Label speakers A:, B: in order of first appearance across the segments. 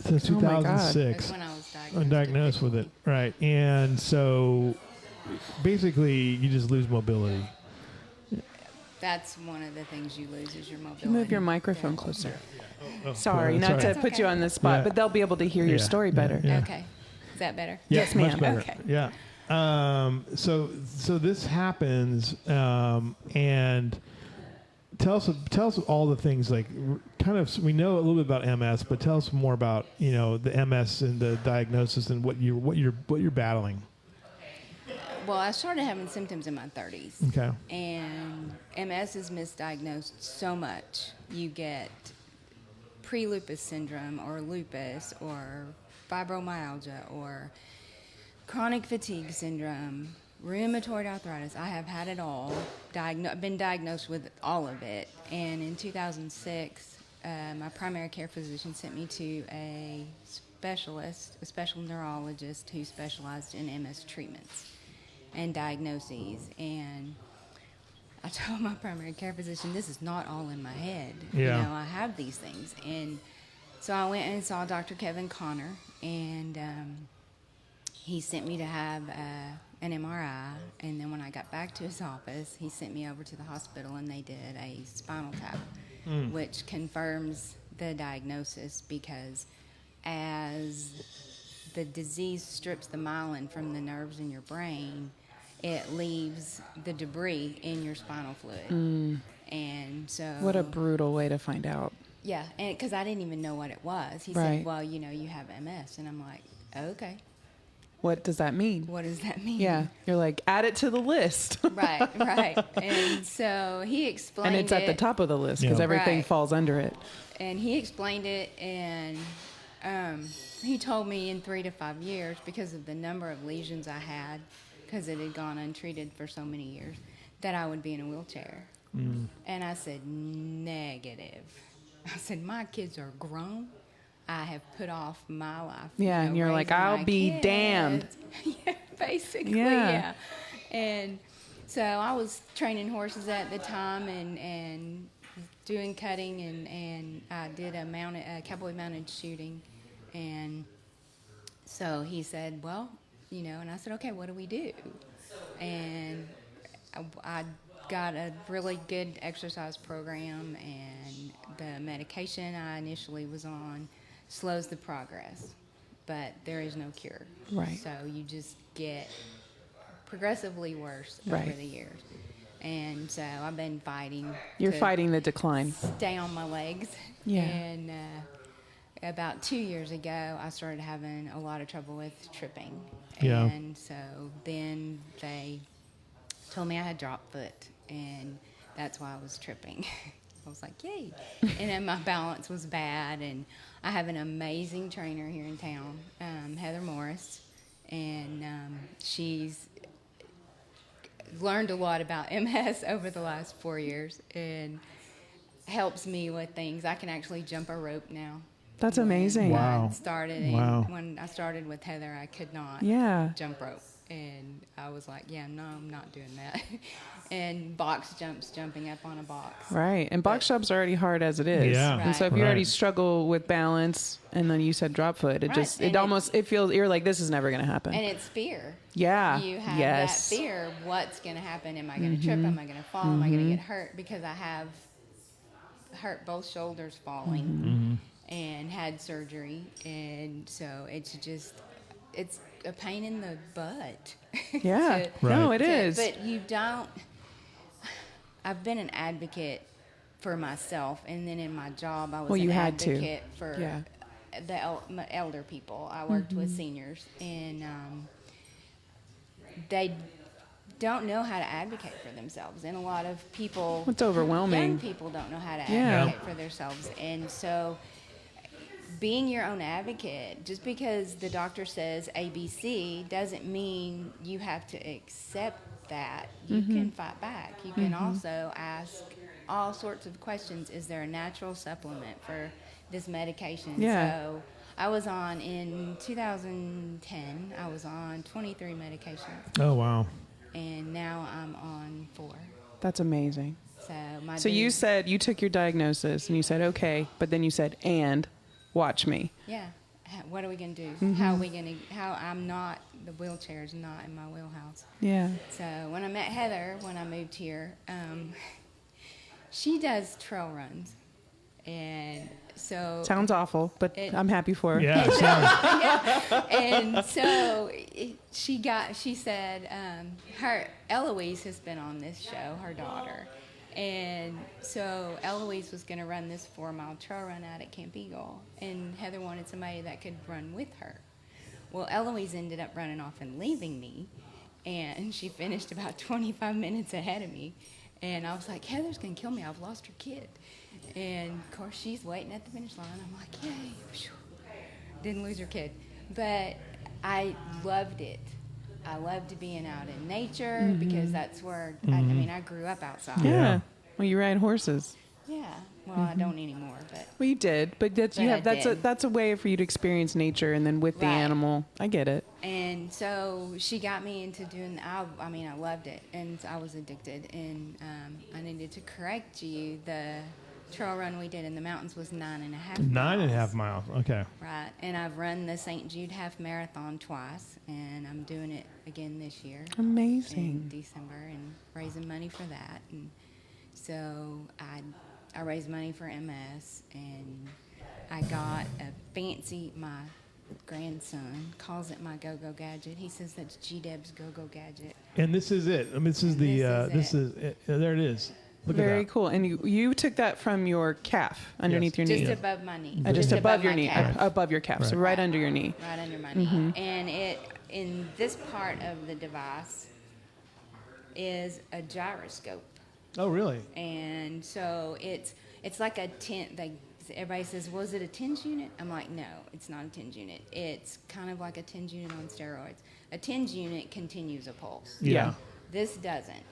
A: Since 2006.
B: That's when I was
A: Diagnosed with it. Right. And so basically you just lose mobility.
B: That's one of the things you lose is your mobility.
C: Move your microphone closer.
A: Oh,
C: Sorry, not to put you on the spot, but they'll be able to hear your story better.
B: Okay. Is that better?
C: Yes, ma'am.
A: Much better.
B: Okay.
A: Yeah. So this happens, and tell us all the things, like, kind of, we know a little bit about MS, but tell us more about, the MS and the diagnosis and what you're battling.
B: Well, I started having symptoms in my 30s.
A: Okay.
B: And MS is misdiagnosed so much. You get pre-lupus syndrome or lupus or fibromyalgia or chronic fatigue syndrome, rheumatoid arthritis. I have had it all. Been diagnosed with all of it. And in 2006, my primary care physician sent me to a special neurologist who specialized in MS treatments and diagnoses. And I told my primary care physician, this is not all in my head.
A: Yeah.
B: I have these things. And so I went and saw Dr. Kevin Connor, and he sent me to have an MRI. And then when I got back to his office, he sent me over to the hospital, and they did a spinal tap, which confirms the diagnosis, because as the disease strips the myelin from the nerves in your brain, it leaves the debris in your spinal fluid. And so...
C: What a brutal way to find out.
B: Yeah, and because I didn't even know what it was. He said, well, you have MS. And I'm like, okay.
C: What does that mean?
B: What does that mean?
C: Yeah, you're like, add it to the list.
B: Right. And so he explained it.
C: And it's at the top of the list because everything falls under it.
B: And he explained it, and he told me in 3 to 5 years, because of the number of lesions I had, because it had gone untreated for so many years, that I would be in a wheelchair. And I said, negative. I said, my kids are grown. I have put off my life.
C: Yeah, and you're like, I'll be damned.
B: Yeah, basically, yeah. And so I was training horses at the time and doing cutting, and I did a cowboy mounted shooting. And so he said, well, and I said, okay, what do we do? And I got a really good exercise program, and the medication I initially was on slows the progress, but there is no cure.
C: Right.
B: So you just get progressively worse over the years. And so I've been fighting.
C: You're fighting the decline.
B: Stay on my legs.
C: Yeah.
B: And about 2 years ago, I started having a lot of trouble with tripping.
A: Yeah.
B: And so then they told me I had drop foot, and that's why I was tripping. I was like, yay. And then my balance was bad, and I have an amazing trainer here in town, Heather Morris, and she's learned a lot about MS over the last 4 years and helps me with things. I can actually jump a rope now.
C: That's amazing.
A: Wow.
B: When I started with Heather, I could not jump rope. And I was like, no, I'm not doing that. And box jumps, jumping up on a box.
C: Right. And box jumps are already hard as it is.
A: Yeah.
B: Right.
C: And so if you already struggle with balance, and then you said drop foot, it feels, you're like, this is never going to happen.
B: And it's fear.
C: Yeah.
B: You have that fear. What's going to happen? Am I going to trip? Am I going to fall? Am I going to get hurt? Because I have hurt both shoulders falling and had surgery. And so it's a pain in the butt.
C: Yeah. No, it is.
B: But you don't... I've been an advocate for myself, and then in my job, I was an advocate for the elder people. I worked with seniors, and they don't know how to advocate for themselves. And a lot of people...
C: It's overwhelming.
B: Young people don't know how to advocate for themselves. And so... being your own advocate, just because the doctor says ABC doesn't mean you have to accept that. You can fight back. You can also ask all sorts of questions. Is there a natural supplement for this medication?
C: Yeah.
B: So I was on, in 2010, I was on 23 medications.
A: Oh, wow.
B: And now I'm on 4.
C: That's amazing.
B: So
C: you said you took your diagnosis and you said, okay, but then you said, and watch me.
B: Yeah. what are we going to do? How are we going to, the wheelchair is not in my wheelhouse.
C: Yeah.
B: So when I met Heather, when I moved here, she does trail runs. And so.
C: Sounds awful, but I'm happy for her.
A: Yeah, it sounds.
B: And so she said, Eloise has been on this show, her daughter. And so Eloise was going to run this 4-mile trail run out at Camp Eagle. And Heather wanted somebody that could run with her. Well, Eloise ended up running off and leaving me. And she finished about 25 minutes ahead of me. And I was like, Heather's going to kill me. I've lost her kid. And, of course, she's waiting at the finish line. I'm like, yay. Didn't lose her kid. But I loved it. I loved being out in nature because that's where, I grew up outside.
C: Yeah. Well, you ride horses.
B: Yeah. Well, I don't anymore, but.
C: Well, you did, but that's a way for you to experience nature, and then with the animal. I get it.
B: And so she got me into doing. I loved it, and I was addicted. And I needed to correct you. The trail run we did in the mountains was 9.5 miles.
A: 9.5 miles. Okay.
B: Right, and I've run the St. Jude Half Marathon twice, and I'm doing it again this year.
C: Amazing.
B: In December, and raising money for that. And so I raised money for MS, and I got a fancy, my grandson calls it my go-go gadget. He says that's G-Deb's go-go gadget.
A: And this is it. I mean, this is there it is. Look
C: Very
A: at that.
C: cool. And you took that from your calf underneath your knee.
B: Just above my knee.
C: Just above your
B: my
C: knee.
B: calf.
C: Above your calf.
A: Right.
C: So right under your knee.
B: Right under my knee. And it, in this part of the device, is a gyroscope.
A: Oh, really?
B: And so it's like a everybody says, was it a TENS unit? I'm like, no, it's not a TENS unit. It's kind of like a TENS unit on steroids. A TENS unit continues a pulse.
C: Yeah.
B: This doesn't.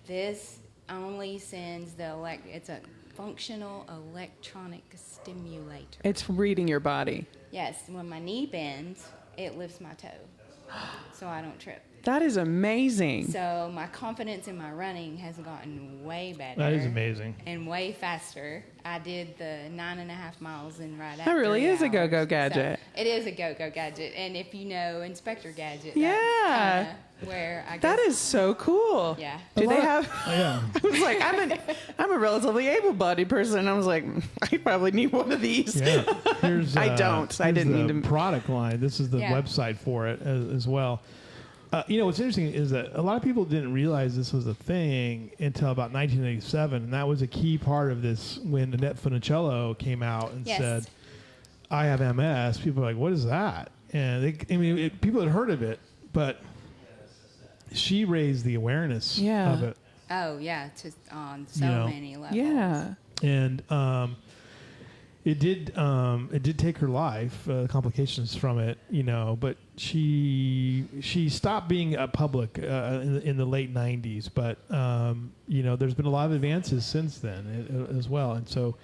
B: This only sends it's a functional electronic stimulator.
C: It's reading your body.
B: Yes, when my knee bends, it lifts my toe, so I don't trip.
C: That is amazing.
B: So my confidence in my running has gotten way better.
A: That is amazing.
B: And way faster. I did the 9.5 miles in right after.
C: That really is a
B: hours.
C: go-go gadget.
B: So it is a go-go gadget. And if you know Inspector Gadget,
C: Yeah.
B: that's kinda where I
C: That
B: guess,
C: is so cool.
B: Yeah.
C: Do they have?
A: Yeah.
C: I was like, I'm a relatively able-bodied person. And I was like, I probably need one of these.
A: Yeah. Here's,
C: I don't. I
A: here's
C: didn't
A: the
C: need to.
A: product line. This is the
B: Yeah.
A: website for it as well. What's interesting is that a lot of people didn't realize this was a thing until about 1987, and that was a key part of this when Annette Funicello came out and
B: Yes.
A: said, "I have MS." People were like, "What is that?" And people had heard of it, but she raised the awareness of it.
B: Oh, yeah, on so many levels.
C: Yeah.
A: And it did take her life, complications from it, but she stopped being public in the late 90s. But there's been a lot of advances since then as well, and so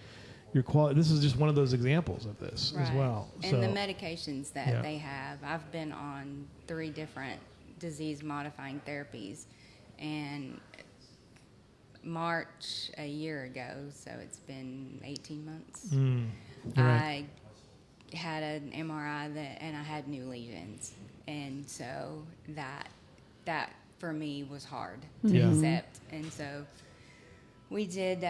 A: this is just one of those examples of this as well.
B: And
A: so,
B: the medications that they have, I've been on 3 different disease-modifying therapies, and March a year ago, so it's been 18 months.
A: right.
B: I had an MRI and I had new lesions, and so that for me was hard to accept. And so we did.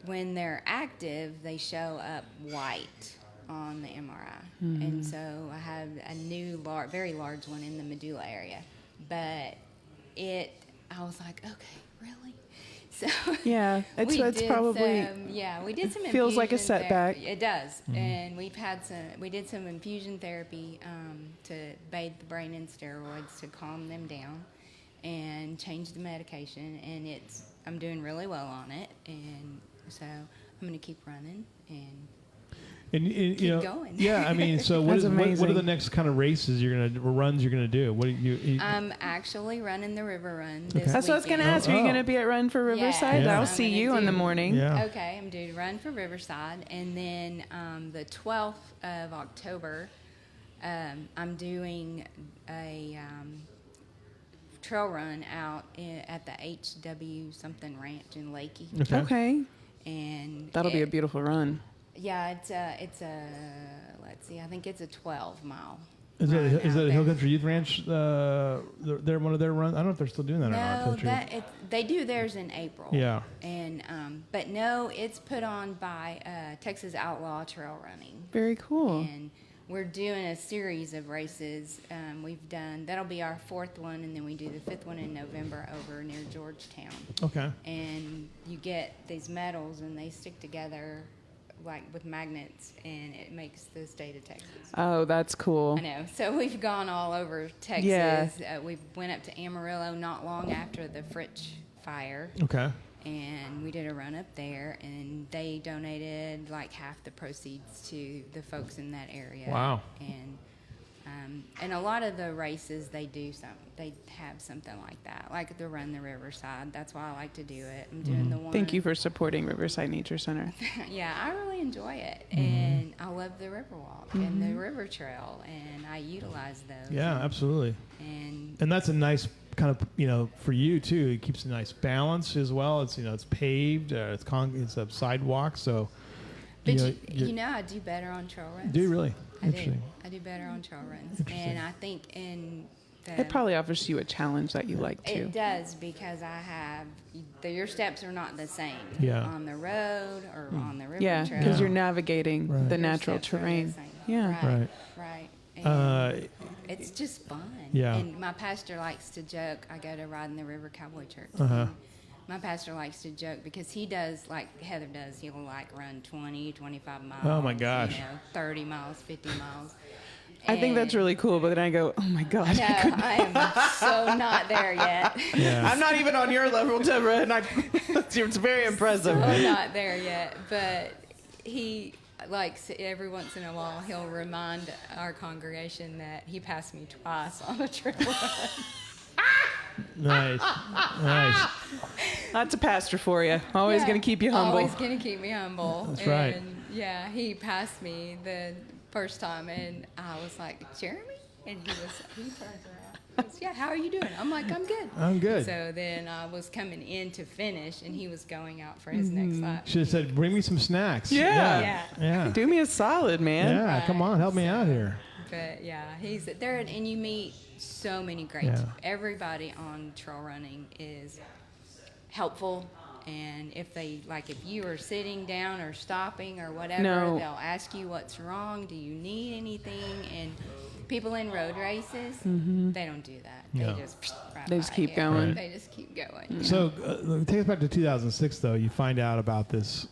B: When they're active, they show up white on the MRI, and so I have a new very large one in the medulla area, but I was like, okay, really? So
C: Yeah. It's probably.
B: we did some.
C: Feels like a
B: infusion
C: setback.
B: therapy. It does, and we did some infusion therapy to bathe the brain in steroids to calm them down, and change the medication. And I'm doing really well on it, and so I'm going to keep running and keep going.
A: Yeah, I mean, so what are
C: amazing.
A: the next kind of runs you're gonna do? What do you?
B: I'm actually running the river run this
C: That's what I was going to
B: weekend.
C: ask. Are you going to be at Run for Riverside?
A: Yeah.
C: I'll
B: I'm
C: see
B: gonna
C: you in the morning.
A: Yeah.
B: Okay, I'm doing Run for Riverside, and then the 12th of October, I'm doing a trail run out at the HW something ranch in Lakey,
A: Okay.
C: Okay.
B: and
C: That'll be a beautiful run.
B: Yeah, let's see, I think it's a 12-mile.
A: Is
B: run
A: that
B: out
A: a Hill
B: there.
A: Country Youth Ranch? They're one of their runs. I don't know if they're still doing that or not.
B: No,
A: Country.
B: they do theirs in April.
A: Yeah.
B: And but no, it's put on by Texas Outlaw Trail Running,
C: Very cool.
B: and we're doing a series of races. That'll be our 4th one, and then we do the 5th one in November over near Georgetown.
A: Okay.
B: And you get these medals, and they stick together like with magnets, and it makes the state of Texas.
C: Oh, that's cool.
B: I know. So we've gone all over Texas.
C: Yeah.
B: We went up to Amarillo not long after the Fritch fire,
A: Okay.
B: and we did a run up there, and they donated like half the proceeds to the folks in that area.
A: Wow.
B: And a lot of the races they have something like that, like the Run the Riverside. That's why I like to do it. I'm doing the one.
C: Thank you for supporting Riverside Nature Center.
B: Yeah, I really enjoy it, and I love the Riverwalk and the River Trail, and I utilize those.
A: Yeah, absolutely.
B: And
A: that's a nice kind of, for you too. It keeps a nice balance as well. It's, it's paved, it's a sidewalk. So,
B: but I do better on trail runs.
A: do you really? Interesting.
B: I do better on trail runs,
A: Interesting.
B: and I think
C: It probably offers you a challenge that you like too.
B: It does, because your steps are not the same on the road or on the river trail.
C: because you're navigating the
B: Your
C: natural
B: steps are the
C: terrain.
B: same.
C: Yeah.
B: Right. And it's just fun.
A: Yeah.
B: And my pastor likes to joke. I go to Ride in the River Cowboy Church.
A: Uh-huh.
B: My pastor likes to joke because he does like Heather does. He'll like run 20, 25 miles.
A: Oh, my gosh.
B: 30 miles, 50 miles.
C: I think that's really cool, but then I go, oh my God.
B: No, I am so not there yet.
A: Yeah.
C: I'm not even on your level, Debra, and it's very impressive.
B: So not there yet, but he likes every once in a while he'll remind our congregation that he passed me twice on a trail run.
A: Nice.
C: That's a pastor for you. Always going to keep you humble.
B: Always going to keep me humble.
A: That's right.
B: And yeah, he passed me the first time, and I was like, Jeremy? And he turns around. He goes, yeah, how are you doing? I'm like, I'm good.
A: I'm good.
B: So then I was coming in to finish, and he was going out for his next lap.
A: Should have said, bring me some snacks.
C: Yeah.
A: Yeah.
C: Do me a solid, man.
A: Yeah, come on, help me out here.
B: But yeah, he's there, and you meet so many great.
A: Yeah.
B: Everybody on trail running is helpful, and if you are sitting down or stopping or whatever, they'll ask you what's wrong. Do you need anything? And people in road races, they don't do that.
A: No.
C: They just keep going.
A: Right.
B: They just keep going.
A: So take us back to 2006, though. You find out about this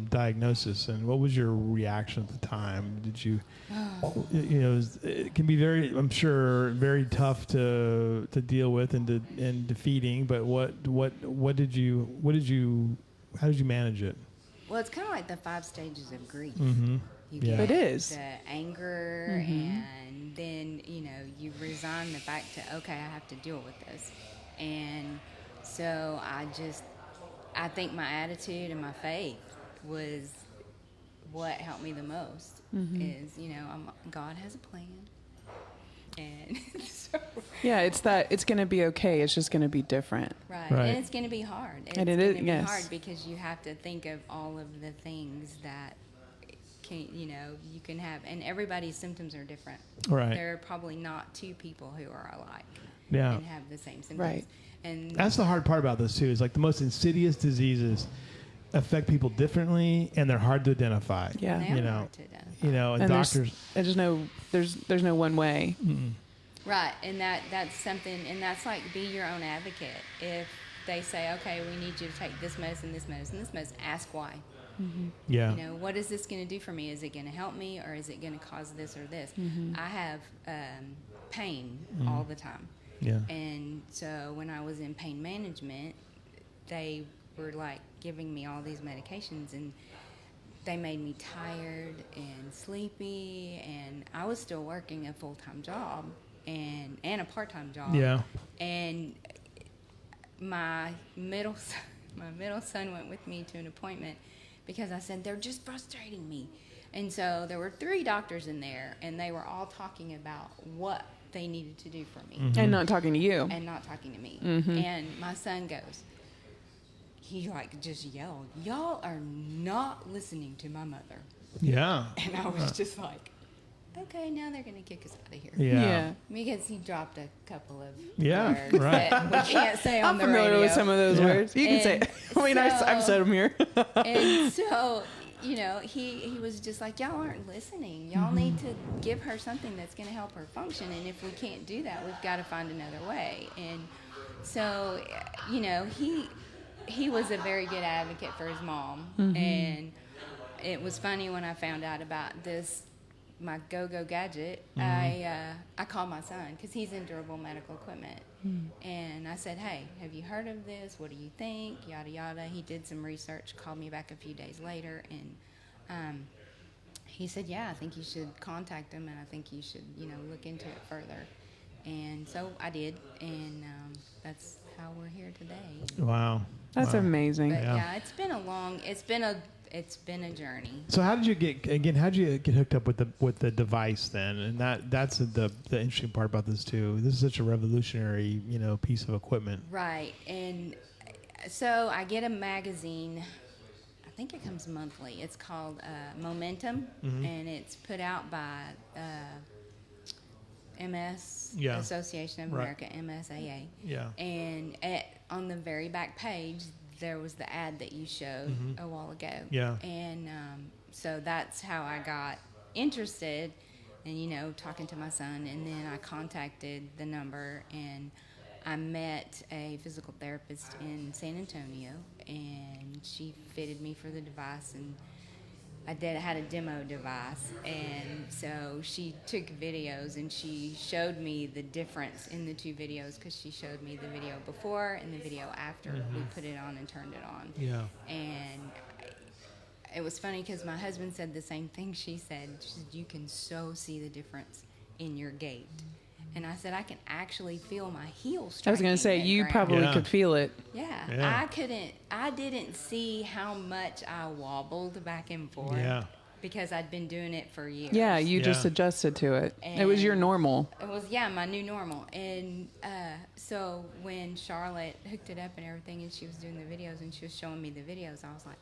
A: diagnosis, and what was your reaction at the time? Did you, it can be I'm sure, very tough to deal with and defeating. But how did you manage it?
B: Well, it's kind of like the 5 stages of grief.
A: Mm-hmm.
B: You
A: Yeah.
B: get
C: It is.
B: the anger, and then you resign the fact to, okay, I have to deal with this. And so I think my attitude and my faith was what helped me the most. Is God has a plan, and so
C: Yeah, it's going to be okay. It's just going to be different.
B: right,
A: Right.
B: and it's going to be hard.
C: And
B: it's
C: it is,
B: going to be
C: yes.
B: hard because you have to think of all of the things that you can have, and everybody's symptoms are different.
A: Right.
B: There are probably not 2 people who are alike
A: Yeah.
B: and have the same symptoms.
C: Right.
B: And
A: That's the hard part about this too. Is like the most insidious diseases affect people differently, and they're hard to identify.
C: Yeah.
B: they are hard to identify.
A: And doctors.
C: There's no one way.
B: Right, and that's something, and that's like be your own advocate. If they say, okay, we need you to take this medicine, this medicine, this medicine, ask why.
A: Yeah.
B: What is this going to do for me? Is it going to help me, or is it going to cause this or this? I have pain all the time.
A: Yeah.
B: And so when I was in pain management, they were like giving me all these medications, and they made me tired and sleepy, and I was still working a full-time job and a part-time job.
A: Yeah.
B: And my middle son went with me to an appointment because I said, they're just frustrating me. And so there were 3 doctors in there, and they were all talking about what they needed to do for me.
C: And not talking to you.
B: And not talking to me. And my son goes, he just yelled, y'all are not listening to my mother.
A: Yeah.
B: And I was just like, okay, now they're going to kick us out of here.
A: Yeah.
B: Because he dropped a couple of
A: Yeah,
B: words
A: right.
B: that we can't say on
C: I'm
B: the
C: familiar
B: radio.
C: with some of those
A: Yeah.
C: words. You can say.
B: And
C: I mean, I've said them here.
B: And so, you know, he was just like, y'all aren't listening. Y'all need to give her something that's going to help her function. And if we can't do that, we've got to find another way. And so, you know, he was a very good advocate for his mom. And it was funny when I found out about this, my go-go gadget. I called my son because he's in durable medical equipment. And I said, hey, have you heard of this? What do you think? Yada, yada. He did some research, called me back a few days later, and he said, yeah, I think you should contact him, and I think you should, you know, look into it further. And so I did, and that's how we're here today.
A: Wow.
C: That's amazing.
B: But
A: Yeah.
B: yeah, it's been a journey.
A: So how did you get hooked up with the device then? And that's the interesting part about this too. This is such a revolutionary, you know, piece of equipment.
B: Right. And so I get a magazine. I think it comes monthly. It's called Momentum, and it's put out by MS,
A: Yeah.
B: Association of
A: Right.
B: America, MSAA.
A: Yeah.
B: And on the very back page, there was the ad that you showed a while ago.
A: Yeah.
B: And so that's how I got interested and, you know, talking to my son. And then I contacted the number, and I met a physical therapist in San Antonio, and she fitted me for the device, and I had a demo device, and so she took videos and she showed me the difference in the two videos, because she showed me the video before and the video after we put it on and turned it on.
A: Yeah.
B: And it was funny because my husband said the same thing she said. She said, you can so see the difference in your gait. And I said, I can actually feel my heels striking.
C: I was going to say,
B: that
C: you
B: ground.
C: probably
A: Yeah.
C: could feel it.
B: Yeah, I didn't see how much I wobbled back and forth.
A: Yeah.
B: Because I'd been doing it for years.
C: Yeah, you just
A: Yeah.
C: adjusted to it. It was your
B: And
C: normal.
B: It was, my new normal. And so when Charlotte hooked it up and everything, and she was doing the videos and she was showing me the videos, I was like,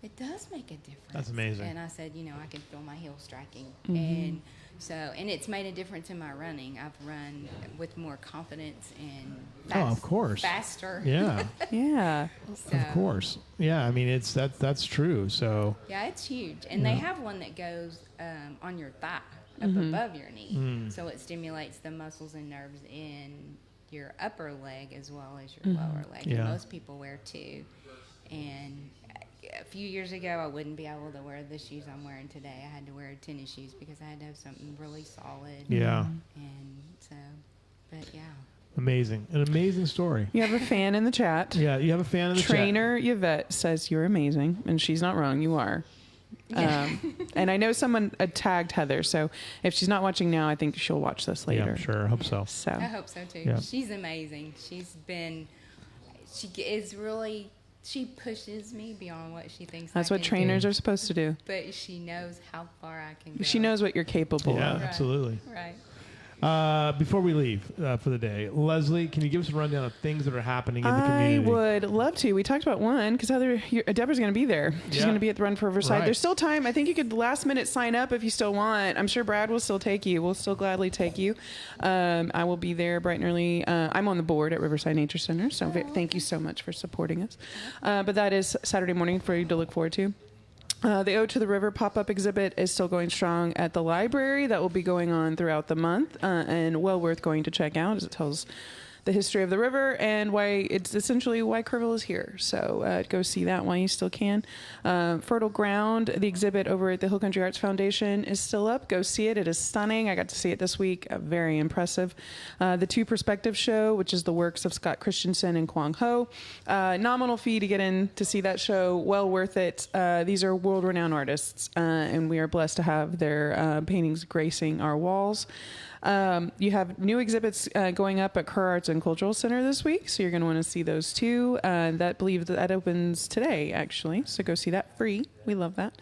B: it does make a difference.
A: That's amazing.
B: And I said, you know, I can feel my heels striking. And so, and it's made a difference in my running. I've run with more confidence and
A: Of course.
B: faster.
A: Yeah.
C: Yeah.
B: So,
A: Of course. Yeah. I mean, that's true. So.
B: yeah, it's huge. And they have one that goes on your thigh, up above your knee. So it stimulates the muscles and nerves in your upper leg as well as your lower leg.
A: Yeah.
B: And most people wear two. And a few years ago, I wouldn't be able to wear the shoes I'm wearing today. I had to wear tennis shoes because I had to have something really solid.
A: Yeah.
B: And so, but yeah.
A: Amazing. An amazing story.
C: You have a fan in the chat.
A: Yeah. You have a fan in the chat.
C: Trainer Yvette says you're amazing, and she's not wrong. You are. And I know someone tagged Heather, so if she's not watching now, I think she'll watch this later.
A: Yeah, I'm sure. I hope so.
C: So
B: I hope so too.
A: Yeah.
B: She's amazing. She pushes me beyond what she thinks.
C: that's
B: I
C: what
B: can
C: trainers
B: do,
C: are supposed to do.
B: but she knows how far I can go.
C: She knows what you're capable
A: Yeah,
C: of.
B: Right.
A: absolutely.
B: Right.
A: Before we leave for the day, Leslie, can you give us a rundown of things that are happening in the
C: I
A: community?
C: would love to. We talked about one because Deborah's going to be there. She's
A: Yeah.
C: going to be at the Run for Riverside.
A: Right.
C: There's still time. I think you could last minute sign up if you still want. I'm sure Brad will still take you. We'll still gladly take you. I will be there bright and early. I'm on the board at Riverside Nature Center, so thank you so much for supporting us. But that is Saturday morning for you to look forward to. The Ode to the River pop-up exhibit is still going strong at the library. That will be going on throughout the month and well worth going to check out, as it tells the history of the river and why it's essentially why Kerrville is here. So go see that while you still can. Fertile Ground, the exhibit over at the Hill Country Arts Foundation is still up. Go see it. It is stunning. I got to see it this week. Very impressive. The Two Perspective Show, which is the works of Scott Christensen and Kwang Ho. Nominal fee to get in to see that show. Well worth it. These are world-renowned artists, and we are blessed to have their paintings gracing our walls. You have new exhibits going up at Kerr Arts and Cultural Center this week, so you're going to want to see those two. That believe that opens today, actually, so go see that free. We love that.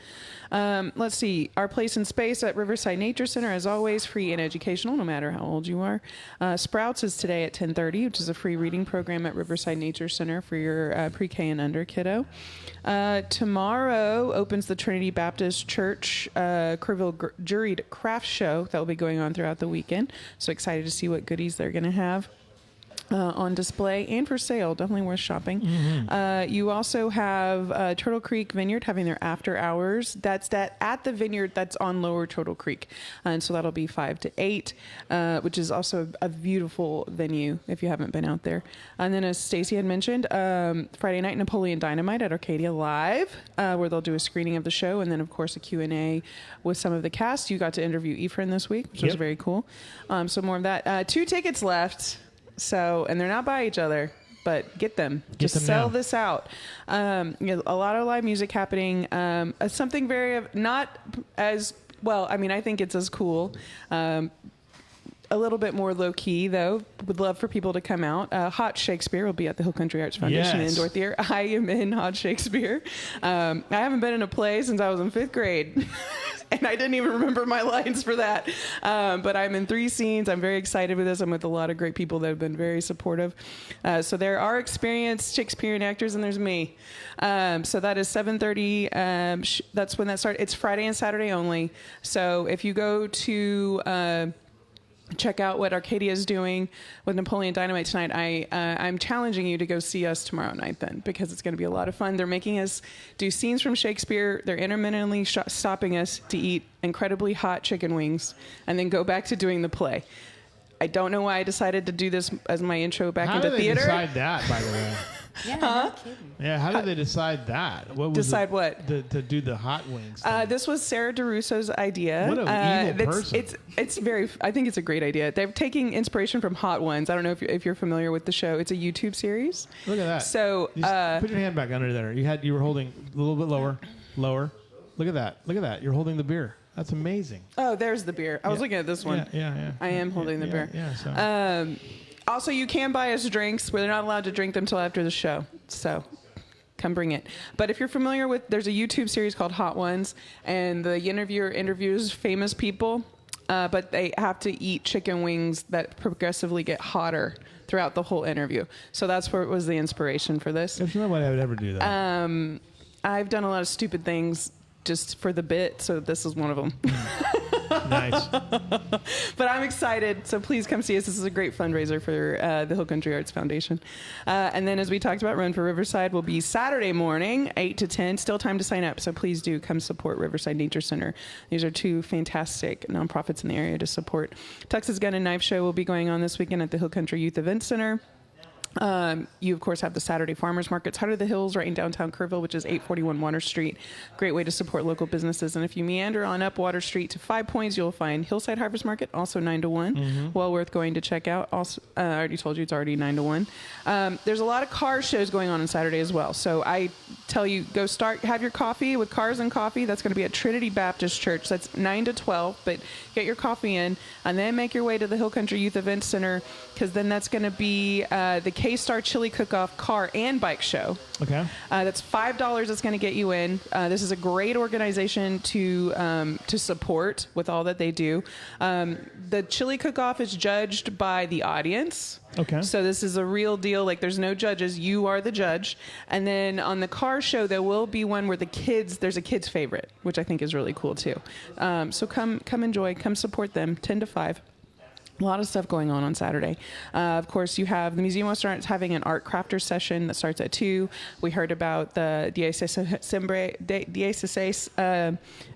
C: Let's see. Our Place in Space at Riverside Nature Center, as always, free and educational, no matter how old you are. Sprouts is today at 10:30, which is a free reading program at Riverside Nature Center for your pre-K and under kiddo. Tomorrow opens the Trinity Baptist Church Kerrville Juried Craft Show that will be going on throughout the weekend. So excited to see what goodies they're going to have on display and for sale. Definitely worth shopping. Mm-hmm. You also have Turtle Creek Vineyard having their after hours. That's at the vineyard that's on Lower Turtle Creek. And so that'll be 5 to 8, which is also a beautiful venue if you haven't been out there. And then as Stacy had mentioned, Friday night, Napoleon Dynamite at Arcadia Live, where they'll do a screening of the show. And then, of course, a Q&A with some of the cast. You got to interview Ephraim this week, which was very cool. So more of that. 2 tickets left. So, and they're not by each other, but get them. Just sell this out. A lot of live music happening. Something very, not as, well, I mean, I think it's as cool. A little bit more low key, though. Would love for people to come out. Hot Shakespeare will be at the Hill Country Arts Foundation in Dorothy. I am in Hot Shakespeare. I haven't been in a play since I was in 5th grade. And I didn't even remember my lines for that. But I'm in 3 scenes. I'm very excited with this. I'm with a lot of great people that have been very supportive. So there are experienced Shakespearean actors, and there's me. So that is 7:30. That's when that starts. It's Friday and Saturday only. So if you go to check out what Arcadia is doing with Napoleon Dynamite tonight, I'm challenging you to go see us tomorrow night then, because it's going to be a lot of fun. They're making us do scenes from Shakespeare. They're intermittently stopping us to eat incredibly hot chicken wings and then go back to doing the play. I don't know why I decided to do this as my intro back into theater.
A: How did they decide that, by the way?
B: Yeah, no kidding.
A: Yeah, how did they decide that? What was
C: what?
A: To do the hot wings thing?
C: This was Sarah DeRusso's idea.
A: What an evil person.
C: It's very, I think it's a great idea. They're taking inspiration from Hot Ones. I don't know if you're familiar with the show. It's a YouTube series.
A: Look at that.
C: So
A: put your hand back under there. You were holding a little bit lower. Look at that. You're holding the beer. That's amazing.
C: Oh, there's the beer. I was looking at this one.
A: Yeah.
C: I am holding the beer.
A: Yeah. So.
C: Also, you can buy us drinks. We're not allowed to drink them until after the show. So come bring it. But if you're familiar with, there's a YouTube series called Hot Ones, and the interviewer interviews famous people, but they have to eat chicken wings that progressively get hotter throughout the whole interview. So that's where it was the inspiration for this.
A: That's not what I would ever do, though.
C: I've done a lot of stupid things just for the bit, so this is one of them.
A: Nice.
C: But I'm excited, so please come see us. This is a great fundraiser for the Hill Country Arts Foundation. And then, as we talked about, Run for Riverside will be Saturday morning, 8 to 10. Still time to sign up, so please do come support Riverside Nature Center. These are 2 fantastic nonprofits in the area to support. Texas Gun and Knife Show will be going on this weekend at the Hill Country Youth Event Center. You, of course, have the Saturday Farmers Markets, Heart of the Hills, right in downtown Kerrville, which is 841 Water Street. Great way to support local businesses. And if you meander on up Water Street to 5 Points, you'll find Hillside Harvest Market, also 9 to 1. Mm-hmm. Well worth going to check out. Also, I already told you it's already 9 to 1. There's a lot of car shows going on Saturday as well. So I tell you, have your coffee with Cars and Coffee. That's going to be at Trinity Baptist Church. That's 9 to 12. But get your coffee in and then make your way to the Hill Country Youth Event Center, because then that's going to be the K-Star Chili Cook-Off car and bike show.
A: Okay.
C: That's $5 that's going to get you in. This is a great organization to support with all that they do. The Chili Cook-Off is judged by the audience.
A: Okay. So
C: this is a real deal. Like, there's no judges. You are the judge. And then on the car show, there will be one where there's a kid's favorite, which I think is really cool too. So come enjoy, come support them, 10 to 5. A lot of stuff going on Saturday. Of course, you have the Museum of Art having an art crafter session that starts at 2. We heard about the DSSA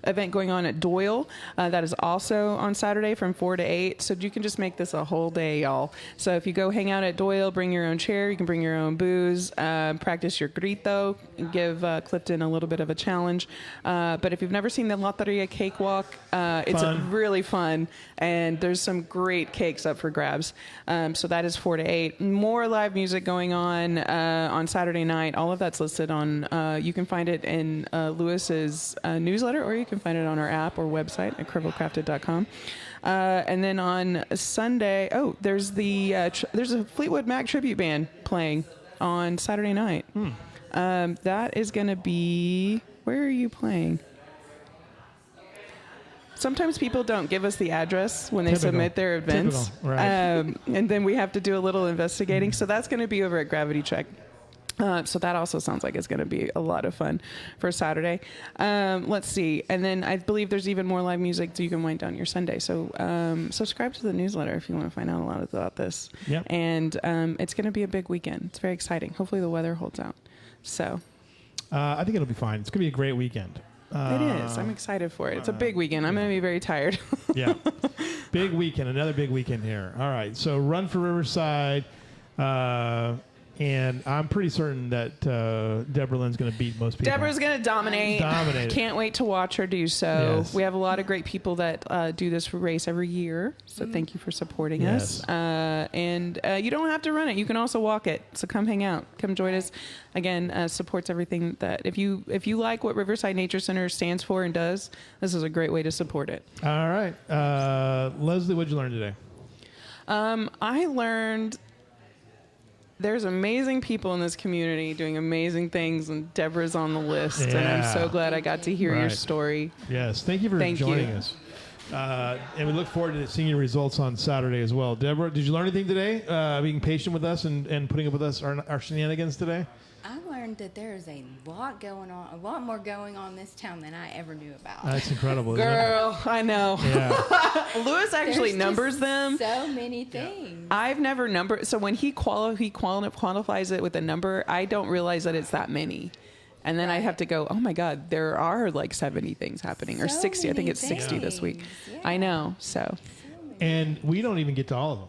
C: event going on at Doyle. That is also on Saturday from 4 to 8. So you can just make this a whole day, y'all. So if you go hang out at Doyle, bring your own chair. You can bring your own booze. Practice your grito. Give Clifton a little bit of a challenge. But if you've never seen the Loteria Cakewalk, it's really fun. And there's some great cakes up for grabs. So that is 4 to 8. More live music going on Saturday night. All of that's listed on, you can find it in Lewis's newsletter, or you can find it on our app or website at kerrvillecrafted.com. And then on Sunday, there's there's a Fleetwood Mac tribute band playing on Saturday night. That is going to be, where are you playing? Sometimes people don't give us the address when they submit their events.
A: Right.
C: And then we have to do a little investigating. So that's going to be over at Gravity Check. So that also sounds like it's going to be a lot of fun for Saturday. Let's see. And then I believe there's even more live music so you can wind down your Sunday. So subscribe to the newsletter if you want to find out a lot about this.
A: Yep.
C: And it's going to be a big weekend. It's very exciting. Hopefully the weather holds out. So
A: I think it'll be fine. It's going to be a great weekend.
C: It is. I'm excited for it. It's a big weekend. I'm going to be very tired.
A: Yeah. Big weekend. Another big weekend here. All right. So Run for Riverside. And I'm pretty certain that Debra Lynn's going to beat most people.
C: Deborah's going to dominate. Can't wait to watch her do so.
A: Yes.
C: We have a lot of great people that do this race every year. So thank you for supporting us. And you don't have to run it. You can also walk it. So come hang out. Come join us. Again, supports everything that if you like what Riverside Nature Center stands for and does, this is a great way to support it.
A: All right. Leslie, what'd you learn today?
C: I learned there's amazing people in this community doing amazing things, and Deborah's on the list. And I'm so glad I got to hear your story.
A: Yes. Thank you for joining us. And we look forward to seeing your results on Saturday as well. Deborah, did you learn anything today? Being patient with us and putting up with us, our shenanigans today?
B: I learned that there is a lot going on, a lot more going on in this town than I ever knew about.
A: That's incredible.
C: Girl, I know.
A: Yeah.
C: Lewis actually numbers them.
B: So many things.
C: I've never numbered. So when he quantifies it with a number, I don't realize that it's that many. And then I have to go, oh my God, there are like 70 things happening, or 60. I think it's 60 this week.
B: Yeah.
C: I know. So.
A: And we don't even get to all of them.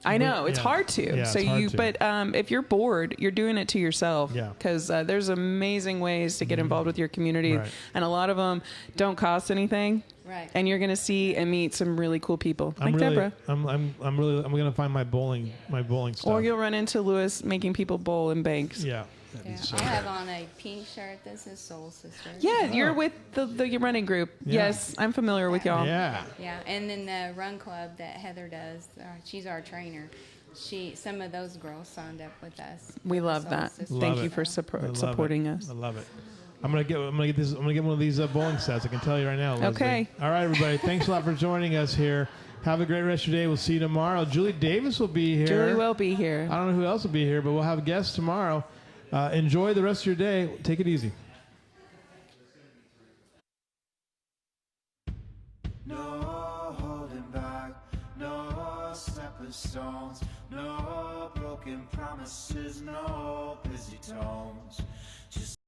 C: I know it's hard to.
A: Yeah,
C: so
A: it's hard to.
C: But if you're bored, you're doing it to yourself.
A: Yeah.
C: Because there's amazing ways to get involved with your community,
A: Right.
C: and a lot of them don't cost anything.
B: Right.
C: And you're gonna see and meet some really cool people, like Deborah.
A: I'm gonna find my bowling stuff.
C: Or you'll run into Lewis making people bowl in banks.
A: Yeah.
B: Yeah. I have on a pink shirt that says Soul Sister.
C: Yeah, you're with the running group.
A: Yeah.
C: Yes, I'm familiar with y'all.
A: Yeah.
B: Yeah, and then the run club that Heather does, she's our trainer. Some of those girls signed up with us.
C: We
B: for the
C: love
B: Soul
C: that.
B: Sisters.
C: Thank you for
A: I love
C: supporting
A: it.
C: us.
A: I love it. I'm gonna get one of these bowling sets. I can tell you right now. Leslie.
C: Okay.
A: All right, everybody. Thanks a lot for joining us here. Have a great rest of your day. We'll see you tomorrow. Julie Davis will be here.
C: Julie will be here.
A: I don't know who else will be here, but we'll have guests tomorrow. Enjoy the rest of your day. Take it easy.
D: No holding back, no stepping stones, no broken promises, no busy tones. Just